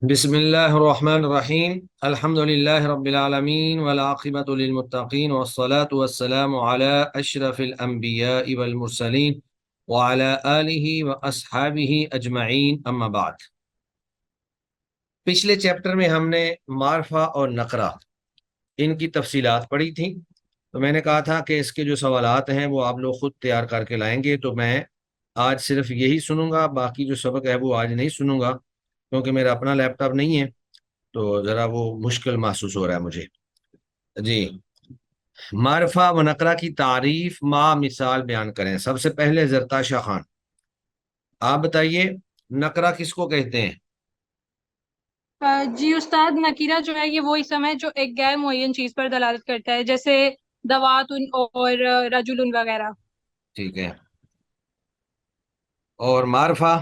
بسم الله الرحمن الرحيم الحمد لله رب العالمين والعاقبة للمتقين والصلاة والسلام على أشرف الأنبياء والمرسلين وعلى آله وأصحابه أجمعين أما بعد۔ پچھلے چیپٹر میں ہم نے معرفہ اور نقرہ ان کی تفصیلات پڑھی تھیں، تو میں نے کہا تھا کہ اس کے جو سوالات ہیں وہ آپ لوگ خود تیار کر کے لائیں گے، تو میں آج صرف یہی سنوں گا، باقی جو سبق ہے وہ آج نہیں سنوں گا کیونکہ میرا اپنا لیپ ٹاپ نہیں ہے، تو ذرا وہ مشکل محسوس ہو رہا ہے مجھے۔ جی، معرفہ و نقرہ کی تعریف ما مثال بیان کریں۔ سب سے پہلے زرتاشا خان، آپ بتائیے نقرہ کس کو کہتے ہیں؟ جی استاد، نکیرہ جو ہے یہ وہ اسم ہے جو ایک غیر معین چیز پر دلالت کرتا ہے، جیسے دواتن اور رجلن وغیرہ۔ ٹھیک ہے، اور معرفہ؟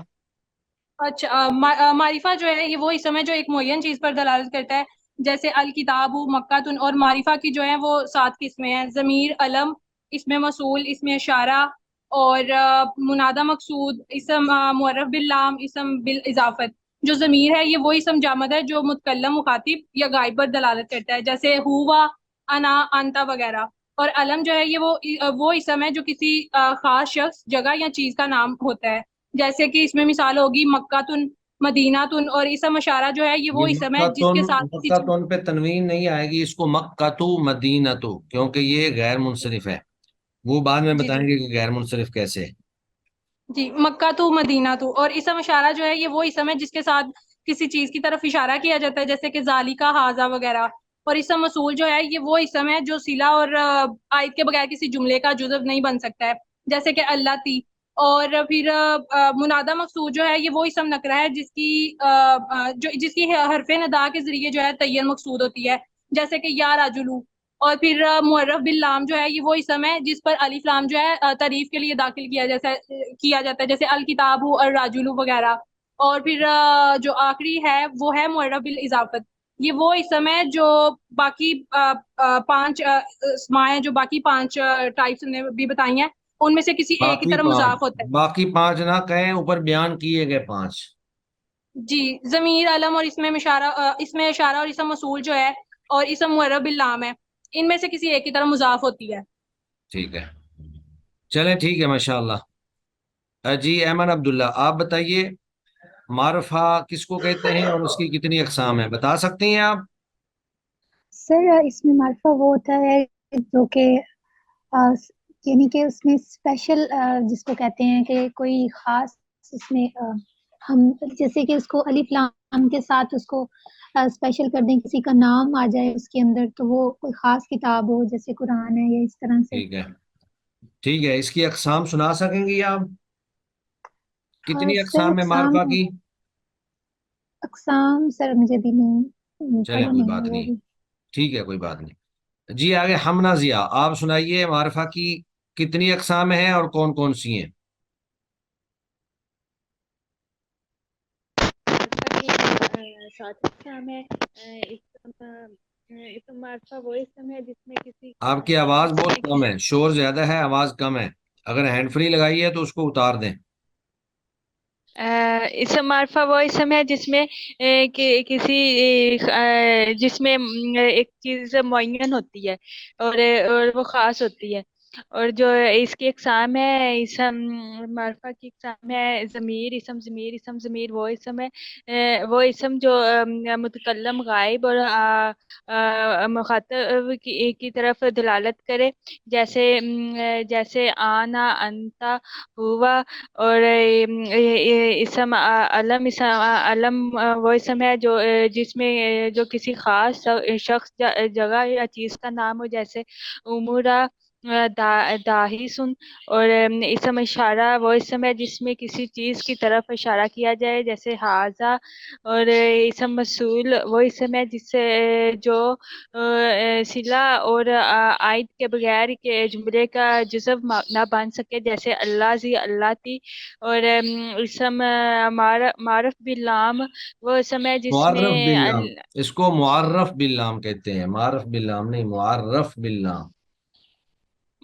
اچھا، معرفہ جو ہے یہ وہ اسم ہے جو ایک معین چیز پر دلالت کرتا ہے، جیسے الکتاب، مکتن۔ اور معرفہ کی جو ہے وہ 7 قسمیں ہیں: ضمیر، علم، اسم موصول، اسم اشارہ، اور منادہ مقصود، اسم معرف باللام، اسم بالاضافت۔ جو ضمیر ہے یہ وہ اسم جامد ہے جو متکلم، مخاطب یا غائب پر دلالت کرتا ہے، جیسے ہوا، انا، انتا وغیرہ۔ اور علم جو ہے یہ وہ اسم ہے جو کسی خاص شخص، جگہ یا چیز کا نام ہوتا ہے، جیسے کہ اس میں مثال ہوگی مکہ تن، مدینہ تن۔ اور اسم اشارہ جو ہے یہ وہ یہ اسم ہے جس مکتون، کے ساتھ کسی چیز۔ مکتون پہ تنوین نہیں آئے گی، اس کو مکتو مدینتو، کیونکہ یہ غیر منصرف ہے، وہ بعد میں جی بتائیں جی گے کہ غیر منصرف کیسے۔ جی، مکہ تو، مدینہ تو۔ اور اسم اشارہ جو ہے یہ وہ اسم ہے جس کے ساتھ کسی چیز کی طرف اشارہ کیا جاتا ہے، جیسے کہ ذالکا، ھذا وغیرہ۔ اور اسم موصول جو ہے یہ وہ اسم ہے جو صلہ اور عائد کے بغیر کسی جملے کا جزو نہیں بن سکتا ہے، جیسے کہ اللہ تی۔ اور پھر منادہ مقصود جو ہے یہ وہ اسم نکرہ ہے جس کی حرف ندا کے ذریعے جو ہے تعین مقصود ہوتی ہے، جیسے کہ یا راجلو۔ اور پھر معرف باللام جو ہے یہ وہ اسم ہے جس پر الف لام جو ہے تعریف کے لیے داخل کیا جاتا ہے، جیسے الکتاب اور راجلو وغیرہ۔ اور پھر جو آخری ہے وہ ہے معرف بالاضافت۔ یہ وہ اسم ہے جو باقی 5 اسماء ہیں، جو باقی 5 ٹائپس نے بھی بتائی ہیں، ان میں سے کسی ایک کی باقی طرف پانچ، مضاف ہوتا ہے۔ باقی پانچ نہ کہیں، اوپر بیان کیے گئے 5۔ جی، ضمیر، علم اور اسم اشارہ اور اسم موصول جو ہے اور اسم معرف باللام ہے، ان میں سے کسی ایک کی طرف مضاف ہوتی ہے۔ ٹھیک ہے، چلیں ٹھیک ہے، ماشاء اللہ۔ جی ایمن عبداللہ، آپ بتائیے معرفہ کس کو کہتے ہیں اور اس کی کتنی اقسام ہیں، بتا سکتی ہیں آپ؟ سر اس میں معرفہ وہ ہوتا ہے جو کہ یعنی کہ اس میں اسپیشل جس کو کہتے ہیں کہ کوئی خاص اس میں ہم جیسے کہ اس کو الف لام کے ساتھ اس کو اسپیشل کر دیں، کسی کا نام آ جائے اس کے اندر، تو وہ کوئی خاص کتاب ہو جیسے قرآن ہے یا اس طرح سے۔ ٹھیک ہے، ٹھیک ہے، اس کی اقسام سنا سکیں گی آپ؟ کتنی سر اقسام ہے معرفہ کی؟ اقسام سر مجھے بھی نہیں چلیں پڑھے کوئی نہیں بات ہے وہ نہیں، بھی۔ ٹھیک ہے کوئی بات نہیں۔ جی آگے حمنہ ضیاء، آپ سنائیے معرفہ کی کتنی اقسام ہیں اور کون کون سی ہیں؟ سات اقسام ہے۔ اسم معرفہ وہ اسم ہے جس میں کسی آپ کی آواز بہت کم ہے، شور زیادہ ہے، آواز کم ہے، اگر ہینڈ فری لگائی ہے تو اس کو اتار دیں۔ اسم معرفہ وہ اسم ہے جس میں جس میں ایک چیز معین ہوتی ہے، اور وہ خاص ہوتی ہے۔ اور جو اس کی اقسام ہے، اسم معرفہ کی اقسام ہے: ضمیر، اسم ضمیر، اسم ضمیر وہ اسم ہے، وہ اسم جو متکلم، غائب اور مخاطب کی طرف دلالت کرے، جیسے آنا، انتا، ہوا۔ اور اسم علم وہ اسم ہے جس میں جو کسی خاص شخص، جگہ یا چیز کا نام ہو، جیسے امورا، داہی سن۔ اور اسم اشارہ وہ اسم ہے جس میں کسی چیز کی طرف اشارہ کیا جائے، جیسے ھذا۔ اور اسم موصول وہ اسم ہے جس سے جو صلہ اور عائد کے بغیر کے جملے کا جزو نہ بن سکے، جیسے اللہ زی، اللہ تی۔ اور اسم معرف باللام وہ اسم ہے جس میں معرف باللام، اس کو معرف باللام کہتے ہیں، معرف باللام نہیں، معرف باللام۔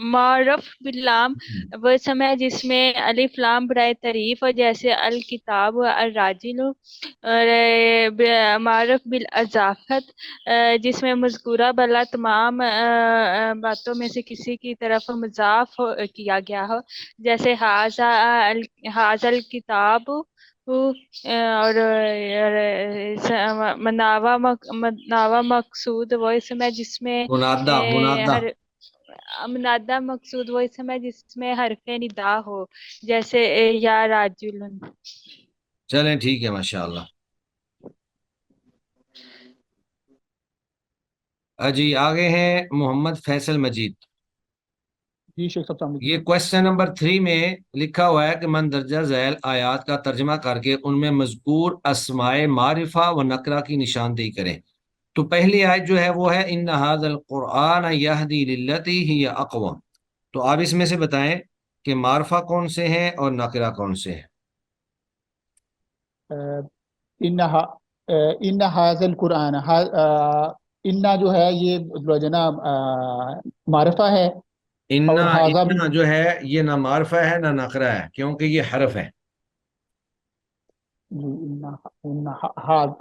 معرف باللام وہ اسم ہے جس میں الف لام برائے تعریف، اور جیسے الکتاب و الراجل، اور معرف بالاضافت جس میں مذکورہ بلا تمام باتوں میں سے کسی کی طرف مضاف کیا گیا ہو، جیسے حاذا الکتاب، اور مناوا مقصود وہ اسم ہے جس میں منادا، منادا. ہر منادہ مقصود وہ اسم ہے جس میں حرف ندا ہو، جیسے یا راجلن۔ چلیں ٹھیک ہے ماشاء اللہ. جی آگے ہیں محمد فیصل مجید. جی شیخ صاحب السلام یہ علیکم۔ کوشچن نمبر 3 میں لکھا ہوا ہے کہ مندرجہ ذیل آیات کا ترجمہ کر کے ان میں مذکور اسماء معرفہ و نکرہ کی نشاندہی کریں. تو پہلی آیت جو ہے وہ ہے ان ھذا القرآن یہدی للتی ہی اقوم. تو آپ اس میں سے بتائیں کہ معرفہ کون سے ہیں اور نکرہ کون سے ہیں؟ ان حاض القرآن، ان جو ہے یہ جو نا معرفہ ہے، اور حاضہ بھی انا جو ہے یہ نہ معرفہ ہے نہ نکرہ ہے، کیونکہ یہ حرف ہے.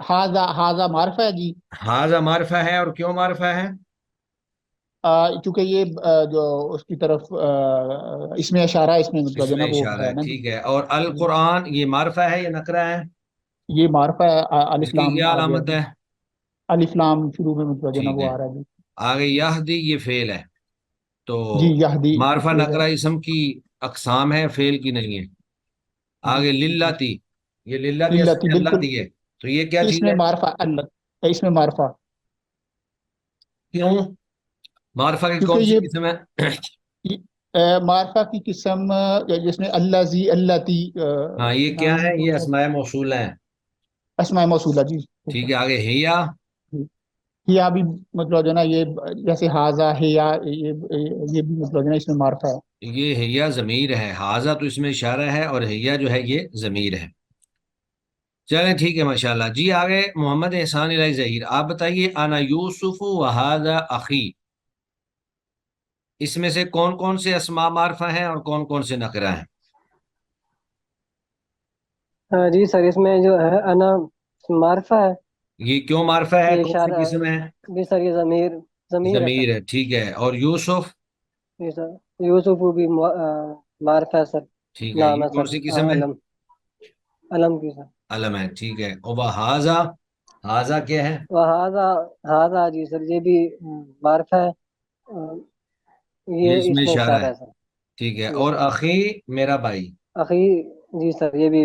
حاضہ معرفہ ہے جی، حاذا معرفہ ہے، اور کیوں معرفہ ہے؟ چونکہ یہ جو اس کی طرف اس میں اشارہ، اس میں مطلب اس جو نا میں وہ اشارہ ہے ہے، نا جی۔ ٹھیک ہے. اور القرآن یہ معرفہ ہے یا نکرہ ہے؟ یہ معرفہ ہے، اس الف کی لام کیا آ گیا علامت جی، ہے؟ الف لام شروع میں مطلب جو نا ٹھیک وہ ہے. آ رہا ہے جی۔ آگے یہدی یہ فعل ہے، تو جی یہدی معرفہ فعل ہے، نکرہ اسم کی اقسام ہے، فعل کی نہیں ہے. جی آگے جی للتی، یہ للتی اصل للتی میں اللہ بالکل، دی ہے، تو یہ کیا اس چیز میں ہے؟ معرفہ اللہ، اس میں معرفہ، کیوں؟ معرفہ کی کیونکہ کون سی یہ قسم ہے؟ معرفہ کی قسم جس میں اللہ زی، اللہ تی ہاں یہ کیا نام ہے؟ یہ اسماء موصولہ ہیں. اسماء موصولہ جی۔ ٹھیک ہے. آگے ہیا، ہیا بھی مطلب جو نا یہ جیسے حاضہ ہیا، یہ بھی مطلب جو نا اس میں معرفہ ہے۔ یہ ہیا ضمیر ہے، حاذا تو اس میں اشارہ ہے، اور ہیا جو ہے یہ ضمیر ہے. چلیں ٹھیک ہے ماشاءاللہ. جی آگے محمد احسان الہی ظہیر، آپ بتائیے انا یوسف و ھذا اخی، اس میں سے کون کون سے اسماء معرفہ ہیں اور کون کون سے نکرہ ہیں؟ جی سر، اس میں جو ہے انا معرفہ ہے، یہ کیوں معرفہ ہے؟ یہ کون سی اشارہ قسم ہے؟ جی سر، یہ ضمیر ہے سر۔ ضمیر ہے، ٹھیک ہے. اور یوسف؟ جی سر، یوسف بھی معرفہ ہے سر، ٹھیک ہے. نام یہ ہے کون سر، سی قسم ہے؟ علم کی سر۔ علم ہے، ٹھیک ہے. اور ھذا، ھذا کیا ہے؟ ہاضا جی سر، یہ بھی معرفہ ہے، یہ یہ اس میں اس میں اشارہ اشارہ ہے، ہے سر۔ ٹھیک ہے. جی اور سر، اخی میرا بھائی. اخی جی سر، یہ بھی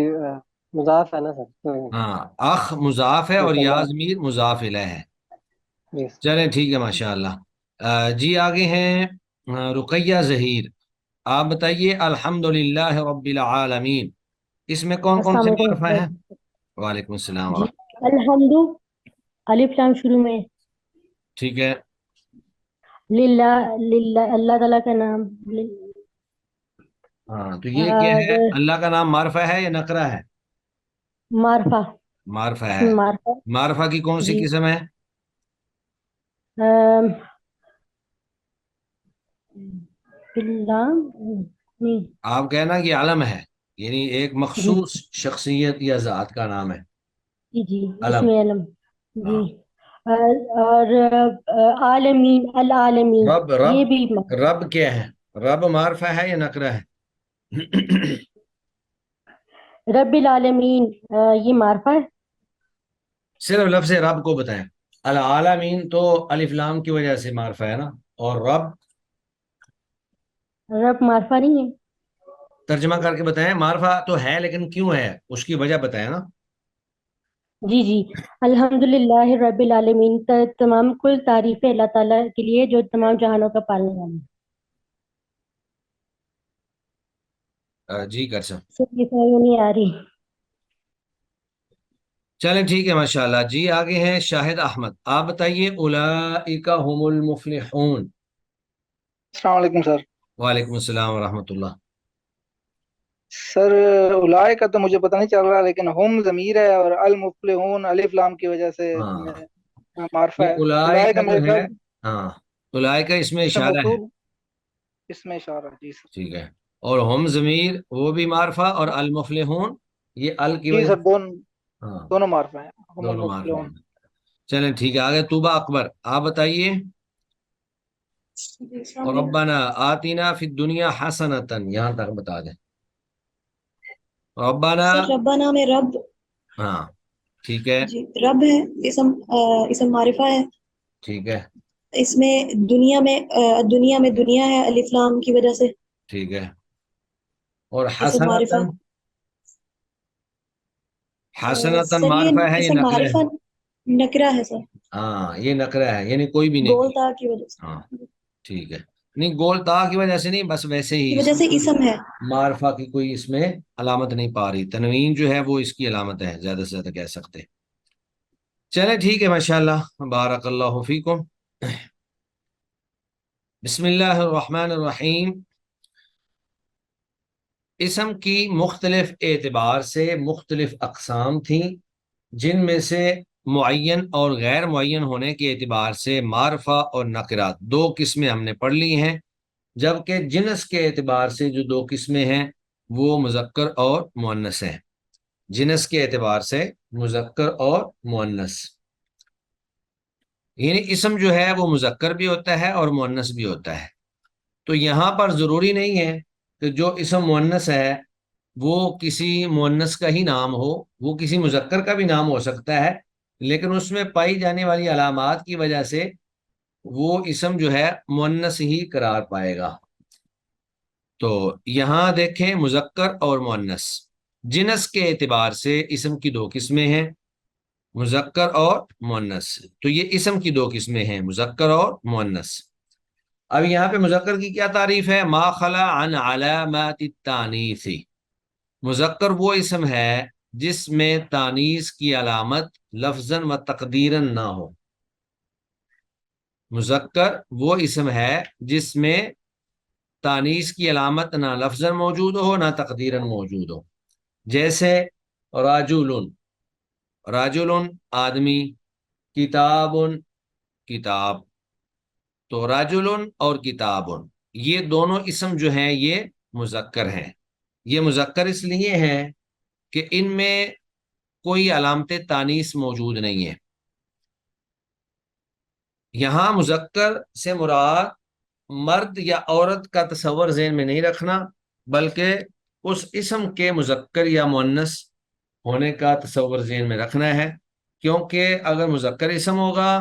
مضاف ہے نا سر، ہاں اخ مضاف ہے جی اور سر، یا ضمیر مضاف الیہ ہے. جی سر۔ چلیں ٹھیک ہے ماشاء اللہ. جی آگے ہیں رقیہ ظہیر، آپ بتائیے الحمدللہ رب العالمین، اس میں کون کون السلام سے علیکم معرفہ سر۔ ہیں؟ وعلیکم السلام جی ورحمۃ. الحمد، الف لام شروع میں، ٹھیک ہے. للہ، للہ اللہ تعالیٰ کا نام، ہاں تو یہ کیا اور ہے؟ اللہ کا نام معرفہ ہے یا نکرہ ہے؟ معرفہ، معرفہ اس ہے. میں معرفہ معرفہ کی کون سی جی، قسم ہے؟ آم، لام نہیں، آپ کہنا یہ علم ہے، یعنی ایک جی مخصوص شخصیت یا ذات کا نام ہے. جی جی، اس علم. میں علم جی، ہاں. اور عالمین، العالمین، رب، رب، یہ بھی رب کیا ہے؟ رب معرفہ ہے یا نکرہ ہے؟ رب العالمین، یہ معرفہ ہے، صرف لفظ رب کو بتائیں. العالمین تو الف لام کی وجہ سے معرفہ ہے نا، اور رب رب معرفہ نہیں ہے، ترجمہ کر کے بتائیں. معرفہ تو ہے لیکن کیوں ہے، اس کی وجہ بتائیں نا. جی جی، الحمدللہ رب العالمین، تمام کل تعریف ہے اللہ تعالیٰ کے لیے جو تمام جہانوں کا پالنے والا ہے۔ جی کر سکتے. سب کی سمجھ نہیں آ رہی۔ چلیں ٹھیک ہے ماشاءاللہ. جی آگے ہیں شاہد احمد، آپ بتائیے اولئک هم المفلحون. السلام علیکم سر۔ وعلیکم السلام ورحمۃ اللہ. سر اولائے کا تو مجھے پتہ نہیں چل رہا، لیکن ہم ضمیر ہے اور المفلحون الف لام کی وجہ سے ہاں معرفہ یہ ہے۔ اولئک اولائے کا جو میرے ہے، خیال ہاں اولئک اس میں اسم اشارہ ہے، موصول اسم اشارہ جی سر. ٹھیک ہے. اور ہم ضمیر وہ بھی معرفہ، اور المفلحون یہ ال کی جی وجہ سر سے. ہاں دونوں معرفہ ہیں، ہم دونوں معرفہ المفلحون. ہیں. چلیں ٹھیک ہے. آگے طوبہ اکبر آپ بتائیے. اور ربنا آتینا فی الدنیا حسنتن یہاں تک بتا دیں. ربنا. سر ربنا میں رب، ہاں ٹھیک ہے. جی رب ہے، اسم اسم معرفہ ہے. ٹھیک ہے. اس میں دنیا میں دنیا ہے الف لام کی وجہ سے. ٹھیک ہے. اور اسم معرفہ. حسنتن. حسنتن سر یہ معرفہ ہے یہ اسم نکرہ ہے؟ معرفہ نکرہ ہے سر، ہاں یہ نکرہ ہے، یعنی کوئی بھی نہیں. گول تا کی وجہ سے. ہاں ٹھیک ہے. نہیں گول تا کی وجہ سے نہیں، بس ویسے ہی کی وجہ سے اسم ہے. معرفہ کی کوئی اس میں علامت نہیں پا رہی. تنوین جو ہے وہ اس کی علامت ہے، زیادہ سے زیادہ کہہ سکتے. چلے ٹھیک ہے، ماشاءاللہ، بارک اللہ فیکم. بسم اللہ الرحمن الرحیم. اسم کی مختلف اعتبار سے مختلف اقسام تھیں، جن میں سے معین اور غیر معین ہونے کے اعتبار سے معرفہ اور نکرات دو قسمیں ہم نے پڑھ لی ہیں، جبکہ جنس کے اعتبار سے جو دو قسمیں ہیں وہ مذکر اور مؤنث ہیں. جنس کے اعتبار سے مذکر اور مؤنث، یعنی اسم جو ہے وہ مذکر بھی ہوتا ہے اور مؤنث بھی ہوتا ہے. تو یہاں پر ضروری نہیں ہے کہ جو اسم مؤنث ہے وہ کسی مؤنث کا ہی نام ہو، وہ کسی مذکر کا بھی نام ہو سکتا ہے، لیکن اس میں پائی جانے والی علامات کی وجہ سے وہ اسم جو ہے مؤنث ہی قرار پائے گا. تو یہاں دیکھیں مذکر اور مؤنث. جنس کے اعتبار سے اسم کی دو قسمیں ہیں، مذکر اور مؤنث. تو یہ اسم کی دو قسمیں ہیں، مذکر اور مؤنث. اب یہاں پہ مذکر کی کیا تعریف ہے؟ ما خلا عن علامات التانیث. مذکر وہ اسم ہے جس میں تانیث کی علامت لفظاً و تقدیراً نہ ہو. مذکر وہ اسم ہے جس میں تانیث کی علامت نہ لفظاً موجود ہو نہ تقدیراً موجود ہو. جیسے راجل، راجل آدمی، کتاب کتاب. تو راجل اور کتاب یہ دونوں اسم جو ہیں یہ مذکر ہیں. یہ مذکر اس لیے ہیں کہ ان میں کوئی علامت تانیث موجود نہیں ہے. یہاں مذکر سے مراد مرد یا عورت کا تصور ذہن میں نہیں رکھنا، بلکہ اس اسم کے مذکر یا مؤنث ہونے کا تصور ذہن میں رکھنا ہے. کیونکہ اگر مذکر اسم ہوگا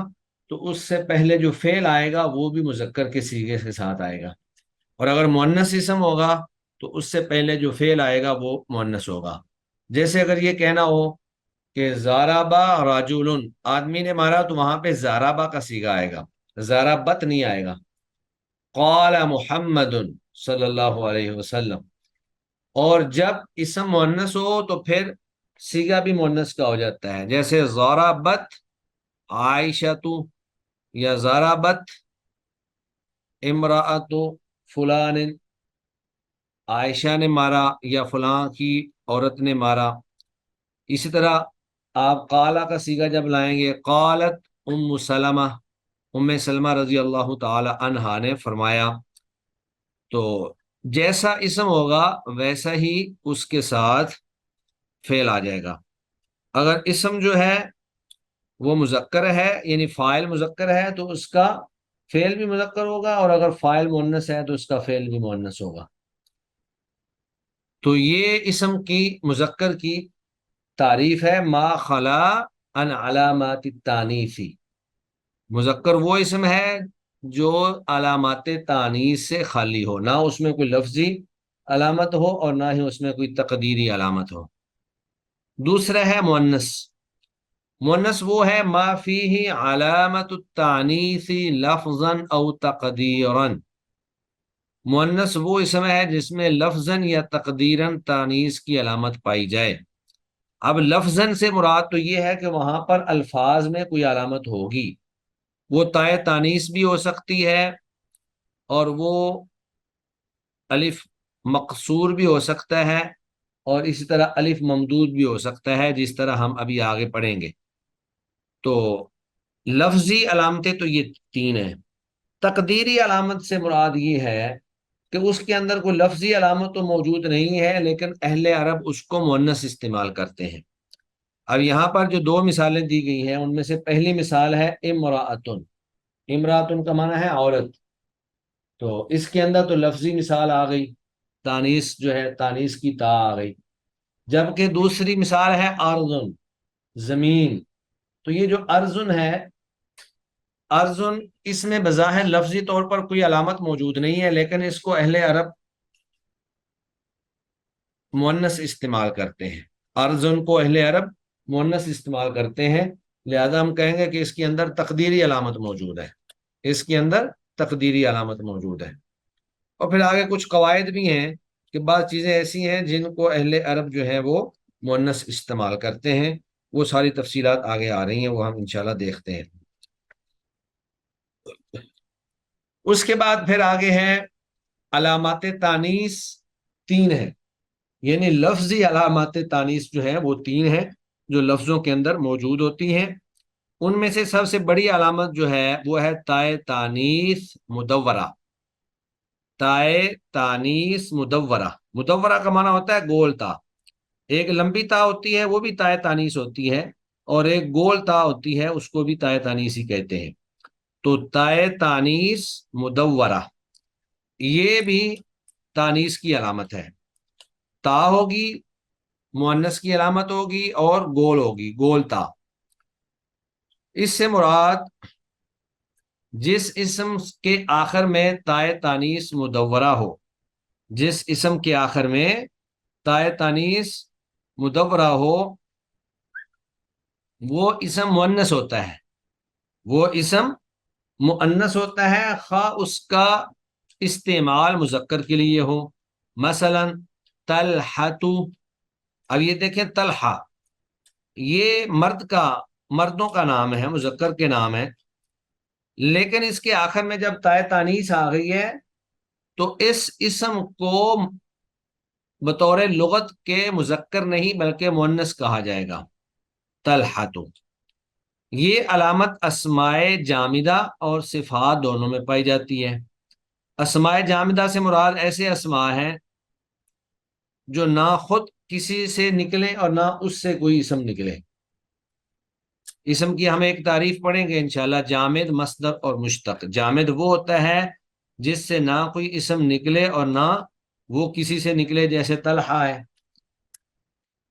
تو اس سے پہلے جو فعل آئے گا وہ بھی مذکر کے صیغے کے ساتھ آئے گا، اور اگر مؤنث اسم ہوگا تو اس سے پہلے جو فعل آئے گا وہ مؤنث ہوگا. جیسے اگر یہ کہنا ہو کہ زارابا راجل، آدمی نے مارا، تو وہاں پہ زارابا کا صیغہ آئے گا، زارابت نہیں آئے گا. قال محمد صلی اللہ علیہ وسلم. اور جب اسم مؤنث ہو تو پھر صیغہ بھی مؤنث کا ہو جاتا ہے. جیسے زارابت عائشہ، یا زارابت امراۃ فلان، عائشہ نے مارا یا فلاں کی عورت نے مارا. اسی طرح آپ قالا کا صیغہ جب لائیں گے، قالت ام سلمہ، ام سلمہ رضی اللہ تعالی عنہا نے فرمایا. تو جیسا اسم ہوگا ویسا ہی اس کے ساتھ فعل آ جائے گا. اگر اسم جو ہے وہ مذکر ہے، یعنی فاعل مذکر ہے، تو اس کا فعل بھی مذکر ہوگا، اور اگر فاعل مؤنث ہے تو اس کا فعل بھی مؤنث ہوگا. تو یہ اسم کی مذکر کی تعریف ہے ما خلا عن علامات التانیث. مذکر وہ اسم ہے جو علامات تانیث سے خالی ہو، نہ اس میں کوئی لفظی علامت ہو اور نہ ہی اس میں کوئی تقدیری علامت ہو. دوسرا ہے مؤنث. مؤنث وہ ہے ما فیہ علامت التانیث لفظا او تقدیرا. مؤنث وہ اسم ہے جس میں لفظاً یا تقدیراً تانیث کی علامت پائی جائے. اب لفظاً سے مراد تو یہ ہے کہ وہاں پر الفاظ میں کوئی علامت ہوگی. وہ تائے تانیث بھی ہو سکتی ہے، اور وہ الف مقصور بھی ہو سکتا ہے، اور اسی طرح الف ممدود بھی ہو سکتا ہے، جس طرح ہم ابھی آگے پڑھیں گے. تو لفظی علامتیں تو یہ تین ہیں. تقدیری علامت سے مراد یہ ہے کہ اس کے اندر کوئی لفظی علامت تو موجود نہیں ہے، لیکن اہل عرب اس کو مؤنث استعمال کرتے ہیں۔ اب یہاں پر جو دو مثالیں دی گئی ہیں ان میں سے پہلی مثال ہے امراۃن۔ امراۃن کا معنی ہے عورت، تو اس کے اندر تو لفظی مثال آ گئی، تانیث جو ہے تانیث کی تا آ گئی، جبکہ دوسری مثال ہے ارضن، زمین۔ تو یہ جو ارضن ہے، ارضن اس میں بظاہر لفظی طور پر کوئی علامت موجود نہیں ہے، لیکن اس کو اہل عرب مؤنث استعمال کرتے ہیں، ارضن کو اہل عرب مؤنث استعمال کرتے ہیں، لہذا ہم کہیں گے کہ اس کے اندر تقدیری علامت موجود ہے، اس کے اندر تقدیری علامت موجود ہے۔ اور پھر آگے کچھ قواعد بھی ہیں کہ بعض چیزیں ایسی ہیں جن کو اہل عرب جو ہے وہ مؤنث استعمال کرتے ہیں، وہ ساری تفصیلات آگے آ رہی ہیں، وہ ہم انشاءاللہ دیکھتے ہیں۔ اس کے بعد پھر آگے ہے علامات تانیث، تین ہیں، یعنی لفظی علامات تانیث جو ہے وہ تین ہیں جو لفظوں کے اندر موجود ہوتی ہیں۔ ان میں سے سب سے بڑی علامت جو ہے وہ ہے تائے تانیث مدورہ۔ تائے تانیث مدورہ، مدورہ کا معنی ہوتا ہے گول تا، ایک لمبی تا ہوتی ہے وہ بھی تائے تانیث ہوتی ہے، اور ایک گول تا ہوتی ہے اس کو بھی تائے تانیث ہی کہتے ہیں۔ تو تائے تانیث مدورہ یہ بھی تانیث کی علامت ہے، تا ہوگی مؤنث کی علامت ہوگی اور گول ہوگی، گول تا۔ اس سے مراد جس اسم کے آخر میں تائے تانیث مدورہ ہو، جس اسم کے آخر میں تائے تانیث مدورہ ہو وہ اسم مؤنث ہوتا ہے، وہ اسم مؤنث ہوتا ہے، خواہ اس کا استعمال مذکر کے لیے ہو، مثلا طلحۃ۔ اب یہ دیکھیں طلحہ یہ مردوں کا نام ہے، مذکر کے نام ہے، لیکن اس کے آخر میں جب تائے تانیث آ گئی ہے تو اس اسم کو بطور لغت کے مذکر نہیں بلکہ مؤنث کہا جائے گا، طلحۃ۔ یہ علامت اسماء جامدہ اور صفات دونوں میں پائی جاتی ہے۔ اسماء جامدہ سے مراد ایسے اسماء ہیں جو نہ خود کسی سے نکلے اور نہ اس سے کوئی اسم نکلے۔ اسم کی ہم ایک تعریف پڑھیں گے انشاءاللہ، جامد، مصدر اور مشتق۔ جامد وہ ہوتا ہے جس سے نہ کوئی اسم نکلے اور نہ وہ کسی سے نکلے، جیسے طلحہ ہے،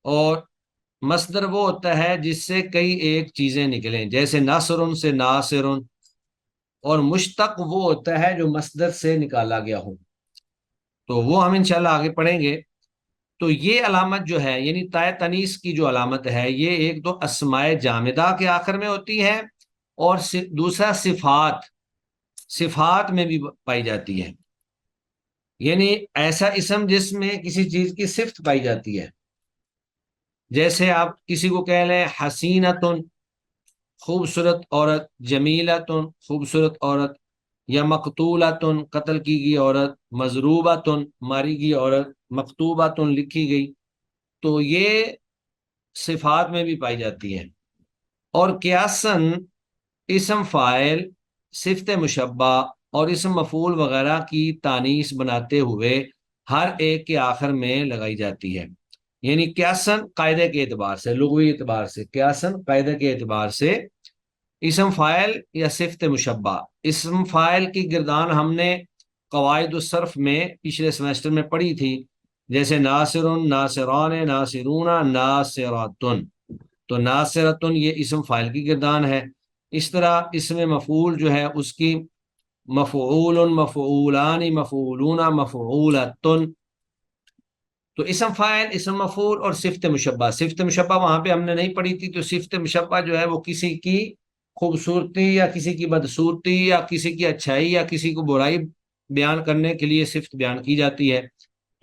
اور مصدر وہ ہوتا ہے جس سے کئی ایک چیزیں نکلیں، جیسے ناصر سے ناصر، اور مشتق وہ ہوتا ہے جو مصدر سے نکالا گیا ہو، تو وہ ہم انشاءاللہ آگے پڑھیں گے۔ تو یہ علامت جو ہے یعنی تائے تانیث کی جو علامت ہے یہ ایک تو اسماء جامدہ کے آخر میں ہوتی ہے، اور دوسرا صفات میں بھی پائی جاتی ہے، یعنی ایسا اسم جس میں کسی چیز کی صفت پائی جاتی ہے، جیسے آپ کسی کو کہہ لیں حسینتن خوبصورت عورت، جمیلتن خوبصورت عورت، یا مقتولتن قتل کی گئی عورت، مضروبتن ماری گئی عورت، مکتوبتن لکھی گئی، تو یہ صفات میں بھی پائی جاتی ہے۔ اور قیاساً اسم فاعل، صفت مشبہ اور اسم مفعول وغیرہ کی تانیث بناتے ہوئے ہر ایک کے آخر میں لگائی جاتی ہے، یعنی قیاساً قاعدے کے اعتبار سے، لغوی اعتبار سے، قیاساً قاعدے کے اعتبار سے اسم فاعل یا صفت مشبہ۔ اسم فاعل کی گردان ہم نے قواعد الصرف میں پچھلے سمیسٹر میں پڑھی تھی، جیسے ناصر، ناصران، ناصرون، ناصراتن، تو ناصرتن یہ اسم فاعل کی گردان ہے۔ اس طرح اسم مفعول جو ہے اس کی مفعول، مفعولان، مفعولون، مفعولتن۔ تو اسم فاعل، اسم مفعول اور صفت مشبہ، صفت مشبہ وہاں پہ ہم نے نہیں پڑھی تھی، تو صفت مشبہ جو ہے وہ کسی کی خوبصورتی یا کسی کی بدصورتی یا کسی کی اچھائی یا کسی کو برائی بیان کرنے کے لیے صفت بیان کی جاتی ہے۔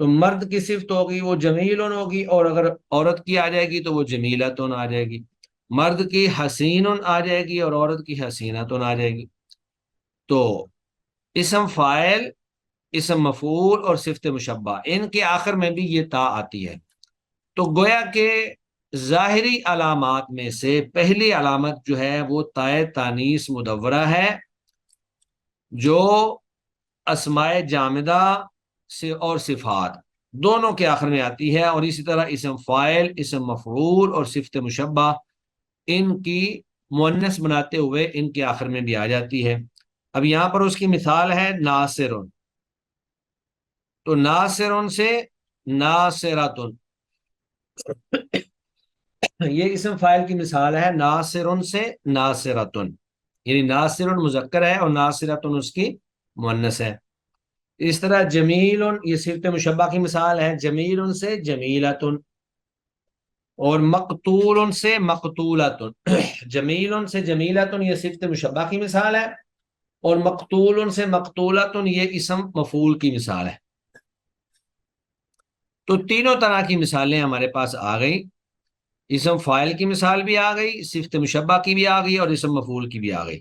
تو مرد کی صفت ہوگی وہ جمیلن ہوگی، اور اگر عورت کی آ جائے گی تو وہ جمیلتن آ جائے گی، مرد کی حسین آ جائے گی اور عورت کی حسینتن آ جائے گی۔ تو اسم فاعل، اسم مفعول اور صفت مشبہ ان کے آخر میں بھی یہ تا آتی ہے۔ تو گویا کہ ظاہری علامات میں سے پہلی علامت جو ہے وہ تائے تانیث مدورہ ہے، جو اسماء جامدہ اور صفات دونوں کے آخر میں آتی ہے، اور اسی طرح اسم فاعل، اسم مفعول اور صفت مشبہ ان کی مؤنث بناتے ہوئے ان کے آخر میں بھی آ جاتی ہے۔ اب یہاں پر اس کی مثال ہے ناصرن، تو ناصرن سے ناصراتن، یہ اسم فاعل کی مثال ہے ناصرن سے ناصراتن، یعنی ناصرن مذکر ہے اور ناصراتن اس کی مؤنث ہے۔ اس طرح جمیل، یہ صفت مشبہ کی مثال ہے، جمیل سے جمیلتن، اور مقتول سے مقتولتن، جمیل سے جمیلتن یہ صفت مشبہ کی مثال ہے، اور مقتول سے مقتولتن یہ اسم مفعول کی مثال ہے۔ تو تینوں طرح کی مثالیں ہمارے پاس آ گئی، اسم فاعل کی مثال بھی آ گئی، صفت مشبہ کی بھی آ گئی، اور اسم مفعول کی بھی آ گئی۔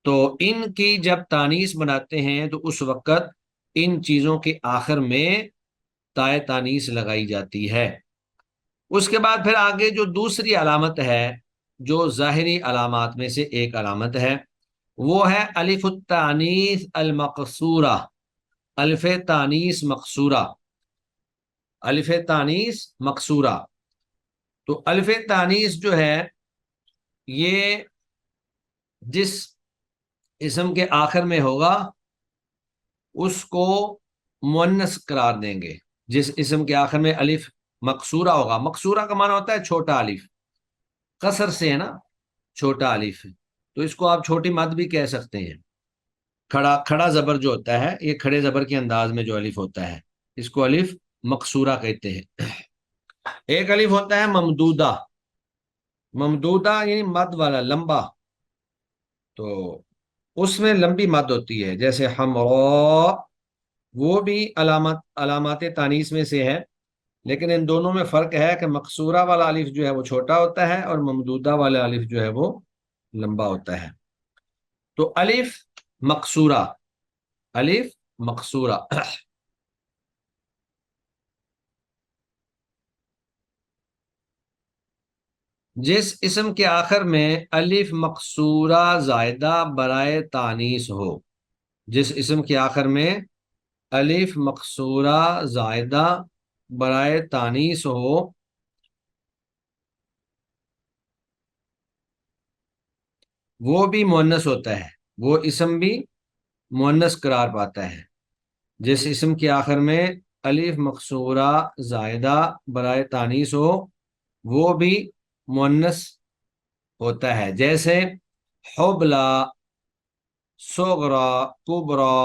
تو ان کی جب تانیث بناتے ہیں تو اس وقت ان چیزوں کے آخر میں تائے تانیث لگائی جاتی ہے۔ اس کے بعد پھر آگے جو دوسری علامت ہے، جو ظاہری علامات میں سے ایک علامت ہے، وہ ہے الف التانیث المقصورہ، الف تانیث مقصورہ، الف تانیث مقصورہ۔ تو الف تانیث جو ہے یہ جس اسم کے آخر میں ہوگا اس کو مؤنث قرار دیں گے، جس اسم کے آخر میں الف مقصورہ ہوگا، مقصورہ کا معنی ہوتا ہے چھوٹا الف، قصر سے ہے نا، چھوٹا الف، تو اس کو آپ چھوٹی مد بھی کہہ سکتے ہیں۔ کھڑا زبر جو ہوتا ہے، یہ کھڑے زبر کے انداز میں جو الف ہوتا ہے اس کو الف مقصورہ کہتے ہیں۔ ایک الف ہوتا ہے ممدودہ، ممدودہ یعنی مد والا، لمبا، تو اس میں لمبی مد ہوتی ہے، جیسے حمراء، وہ بھی علامات تانیث میں سے ہے، لیکن ان دونوں میں فرق ہے کہ مقصورہ والا الف جو ہے وہ چھوٹا ہوتا ہے اور ممدودہ والا الف جو ہے وہ لمبا ہوتا ہے۔ تو الف مقصورہ، الف مقصورہ، جس اسم کے آخر میں الف مقصورہ زائدہ برائے تانیث ہو، جس اسم کے آخر میں الف مقصورہ زائدہ برائے تانیث ہو، وہ بھی مؤنث ہوتا ہے، وہ اسم بھی مؤنث قرار پاتا ہے۔ جس اسم کے آخر میں الف مقصورہ زائدہ برائے تانیث ہو وہ بھی مؤنث ہوتا ہے، جیسے حبلہ، صغرا، کبرا۔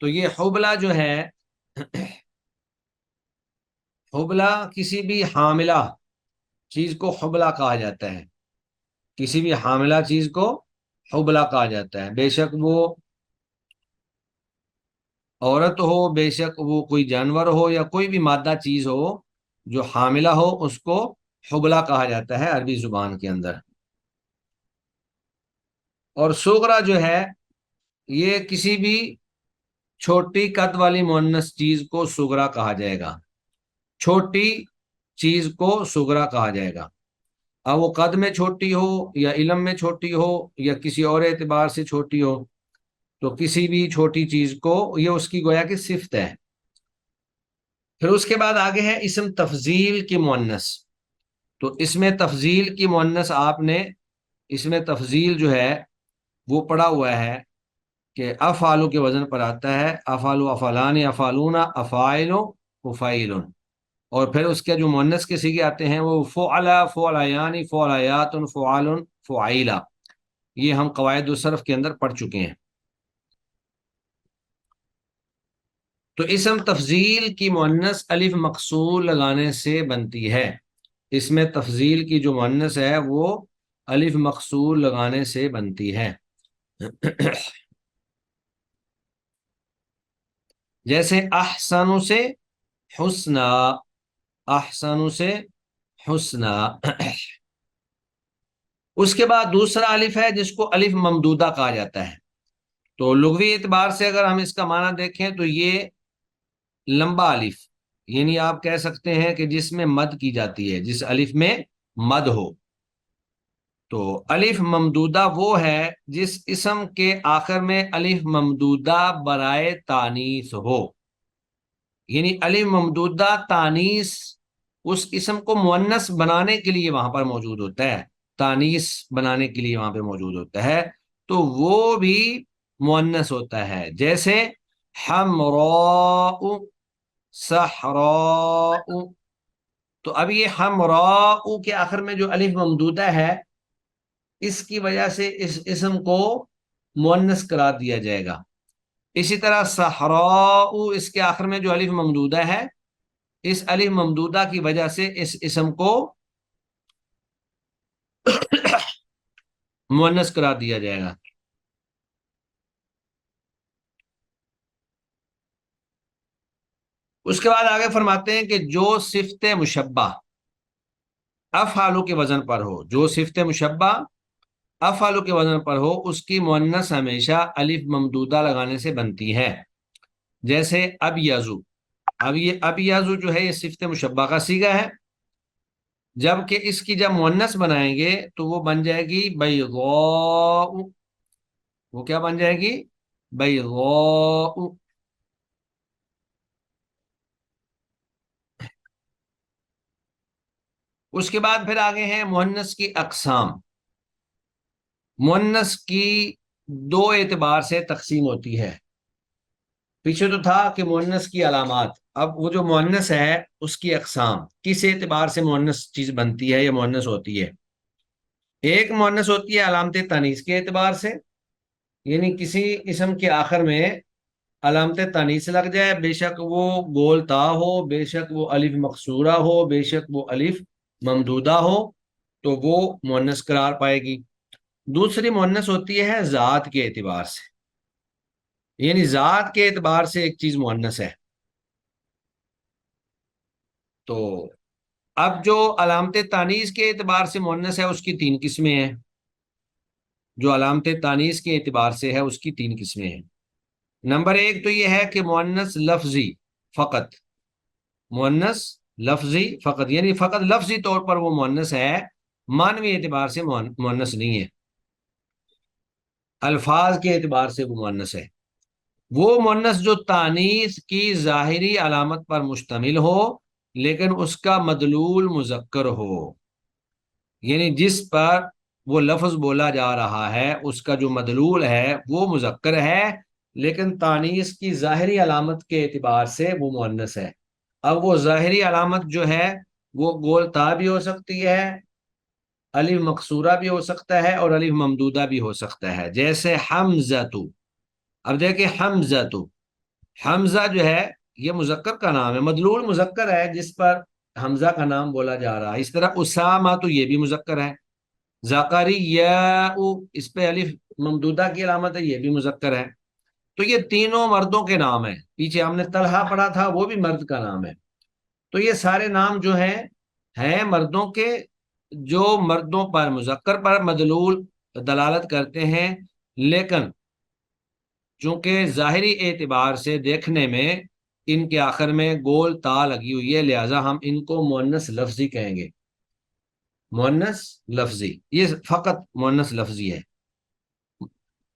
تو یہ حبلہ جو ہے، حبلہ کسی بھی حاملہ چیز کو حبلہ کہا جاتا ہے، کسی بھی حاملہ چیز کو حبلہ کہا جاتا ہے، بے شک وہ عورت ہو، بے شک وہ کوئی جانور ہو، یا کوئی بھی مادہ چیز ہو جو حاملہ ہو، اس کو حبلہ کہا جاتا ہے عربی زبان کے اندر۔ اور صغرا جو ہے یہ کسی بھی چھوٹی قد والی مؤنث چیز کو صغرا کہا جائے گا، چھوٹی چیز کو صغرا کہا جائے گا، اب وہ قد میں چھوٹی ہو یا علم میں چھوٹی ہو یا کسی اور اعتبار سے چھوٹی ہو، تو کسی بھی چھوٹی چیز کو یہ اس کی گویا کی صفت ہے۔ پھر اس کے بعد آگے ہے اسم تفضیل کی مؤنث۔ تو اسم تفضیل کی مؤنث آپ نے، اسم تفضیل جو ہے وہ پڑھا ہوا ہے کہ افعالو کے وزن پر آتا ہے، افعالو، افعلان، افعلون، افعائل، افعیل، اور پھر اس کے جو مؤنث کے صیغے آتے ہیں وہ فعلا، فعلیان، فعلیات، فعال، فعیلا، یہ ہم قواعد الصرف کے اندر پڑھ چکے ہیں۔ تو اسم تفضیل کی مؤنث الف مقصور لگانے سے بنتی ہے، اسم تفضیل کی جو مؤنث ہے وہ الف مقصور لگانے سے بنتی ہے۔ جیسے احسن سے حسنا، احسن سے حسنا۔ اس کے بعد دوسرا الف ہے جس کو الف ممدودہ کہا جاتا ہے۔ تو لغوی اعتبار سے اگر ہم اس کا معنی دیکھیں تو یہ لمبا الف، یعنی آپ کہہ سکتے ہیں کہ جس میں مد کی جاتی ہے، جس الف میں مد ہو۔ تو الف ممدودہ وہ ہے جس اسم کے آخر میں الف ممدودہ برائے تانیث ہو، یعنی الف ممدودہ تانیث اس اسم کو مؤنث بنانے کے لیے وہاں پر موجود ہوتا ہے، تانیث بنانے کے لیے وہاں پہ موجود ہوتا ہے، تو وہ بھی مؤنث ہوتا ہے، جیسے حمراء، صحراء۔ تو اب یہ حمراء کے آخر میں جو الف ممدودہ ہے اس کی وجہ سے اس اسم کو مؤنث قرار دیا جائے گا۔ اسی طرح صحراء، اس کے آخر میں جو الف ممدودہ ہے اس الف ممدودہ کی وجہ سے اس اسم کو مؤنث قرار دیا جائے گا۔ اس کے بعد آگے فرماتے ہیں کہ جو صفت مشبہ افعال کے وزن پر ہو، جو صفت مشبہ افعال کے وزن پر ہو اس کی مؤنث ہمیشہ الف ممدودہ لگانے سے بنتی ہے، جیسے ابیض۔ اب یہ ابیض جو ہے یہ صفت مشبہ کا صیغہ ہے، جبکہ اس کی جب مؤنث بنائیں گے تو وہ بن جائے گی بیضاء۔ وہ کیا بن جائے گی؟ بیضاء۔ اس کے بعد پھر آگے ہیں مؤنث کی اقسام۔ مؤنث کی دو اعتبار سے تقسیم ہوتی ہے۔ پیچھے تو تھا کہ مؤنث کی علامات، اب وہ جو مؤنث ہے اس کی اقسام، کس اعتبار سے مؤنث چیز بنتی ہے یا مؤنث ہوتی ہے۔ ایک مؤنث ہوتی ہے علامت تانیث کے اعتبار سے، یعنی کسی اسم کے آخر میں علامت تانیث لگ جائے، بے شک وہ گول تا ہو، بے شک وہ الف مقصورہ ہو، بے شک وہ الف ممدودہ ہو، تو وہ مؤنث قرار پائے گی۔ دوسری مؤنث ہوتی ہے ذات کے اعتبار سے، یعنی ذات کے اعتبار سے ایک چیز مؤنث ہے۔ تو اب جو علامت تانیث کے اعتبار سے مؤنث ہے اس کی تین قسمیں ہیں، جو علامت تانیث کے اعتبار سے ہے اس کی تین قسمیں ہیں۔ نمبر ایک تو یہ ہے کہ مؤنث لفظی فقط، مؤنث لفظی فقط، یعنی فقط لفظی طور پر وہ مؤنث ہے، معنوی اعتبار سے مؤنث نہیں ہے، الفاظ کے اعتبار سے وہ مؤنث ہے۔ وہ مؤنث جو تانیث کی ظاہری علامت پر مشتمل ہو لیکن اس کا مدلول مذکر ہو، یعنی جس پر وہ لفظ بولا جا رہا ہے اس کا جو مدلول ہے وہ مذکر ہے لیکن تانیث کی ظاہری علامت کے اعتبار سے وہ مؤنث ہے۔ اب وہ ظاہری علامت جو ہے وہ گول تا بھی ہو سکتی ہے، الف مقصورہ بھی ہو سکتا ہے اور الف ممدودہ بھی ہو سکتا ہے، جیسے حمزہ۔ اب دیکھیں حمزہ، حمزہ جو ہے یہ مذکر کا نام ہے، مدلول مذکر ہے جس پر حمزہ کا نام بولا جا رہا ہے۔ اس طرح اسامہ تو یہ بھی مذکر ہے، زکریا اس پہ الف ممدودہ کی علامت ہے، یہ بھی مذکر ہے۔ تو یہ تینوں مردوں کے نام ہیں، پیچھے ہم نے طلحہ پڑھا تھا وہ بھی مرد کا نام ہے۔ تو یہ سارے نام جو ہیں مردوں کے، جو مردوں پر مذکر پر مدلول دلالت کرتے ہیں، لیکن چونکہ ظاہری اعتبار سے دیکھنے میں ان کے آخر میں گول تا لگی ہوئی ہے لہذا ہم ان کو مؤنث لفظی کہیں گے، مؤنث لفظی، یہ فقط مؤنث لفظی ہے۔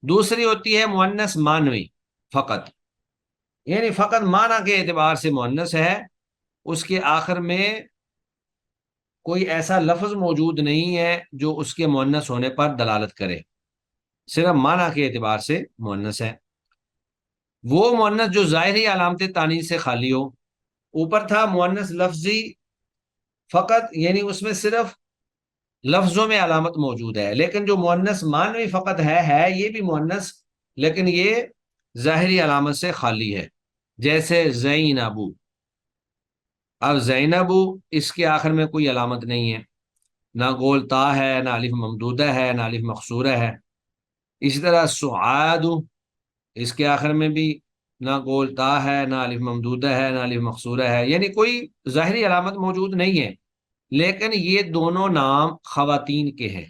دوسری ہوتی ہے مؤنث معنوی فقط، یعنی فقط معنی کے اعتبار سے مؤنث ہے، اس کے آخر میں کوئی ایسا لفظ موجود نہیں ہے جو اس کے مؤنث ہونے پر دلالت کرے، صرف معنی کے اعتبار سے مؤنث ہے۔ وہ مؤنث جو ظاہری علامت تانیث سے خالی ہو، اوپر تھا مؤنث لفظی فقط، یعنی اس میں صرف لفظوں میں علامت موجود ہے، لیکن جو مؤنث معنوی فقط ہے یہ بھی مؤنث لیکن یہ ظاہری علامت سے خالی ہے، جیسے زینب۔ اب زینب اس کے آخر میں کوئی علامت نہیں ہے، نہ گول تا ہے، نہ الف ممدودہ ہے، نہ الف مقصورہ ہے۔ اسی طرح سعاد، اس کے آخر میں بھی نہ گول تا ہے، نہ الف ممدودہ ہے، نہ الف مقصورہ ہے، یعنی کوئی ظاہری علامت موجود نہیں ہے، لیکن یہ دونوں نام خواتین کے ہیں،